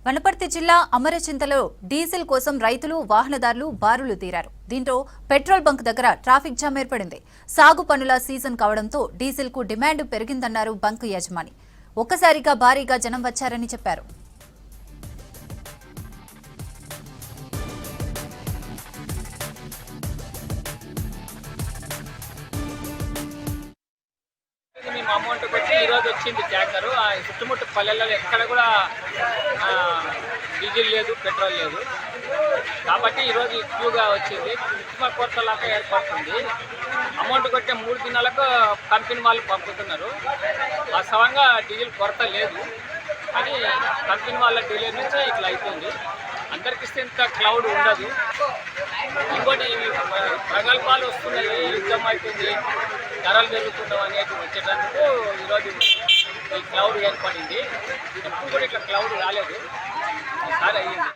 వనపర్తి జిల్లా అమరచింతలో డీజిల్ కోసం రైతులు వాహనదారులు బారులు తీరారు. దీంతో పెట్రోల్ బంక్ దగ్గర ట్రాఫిక్ జామ్ ఏర్పడింది. సాగు పనుల సీజన్ కావడంతో డీజిల్ కు డిమాండ్ పెరిగిందన్నారు బంక్ యజమాని. ఒక్కసారిగా భారీగా జనం వచ్చారని చెప్పారు. అమౌంట్ పెట్టి ఈరోజు వచ్చింది ట్యాంకరు. చుట్టుముట్టు పల్లెల్లో ఎక్కడ కూడా డీజిల్ లేదు, పెట్రోల్ లేదు. కాబట్టి ఈరోజు ఎక్కువగా వచ్చింది. కృత్రిమ కొరతలాగా ఏర్పడుతుంది. అమౌంట్ కొట్టే 3 దినాలకు కంపెనీ వాళ్ళు పంపుతున్నారు. వాస్తవంగా డీజిల్ కొరత లేదు, కానీ కంపెనీ వాళ్ళ డీలే నుంచి ఇట్లా అవుతుంది. అందరికి ఇస్తే ఇంత క్లౌడ్ ఉండదు. ఇంకోటి ప్రగల్భాలు వస్తున్నాయి, యుద్ధం అవుతుంది, ధరలు పెరుగుతున్నాం అనేది వచ్చేటందుకు ఈరోజు ఈ క్లౌడ్ ఏర్పడింది. ఎప్పుడు కూడా ఇట్లా క్లౌడ్ రాలేదు, ఈసారి అయ్యింది.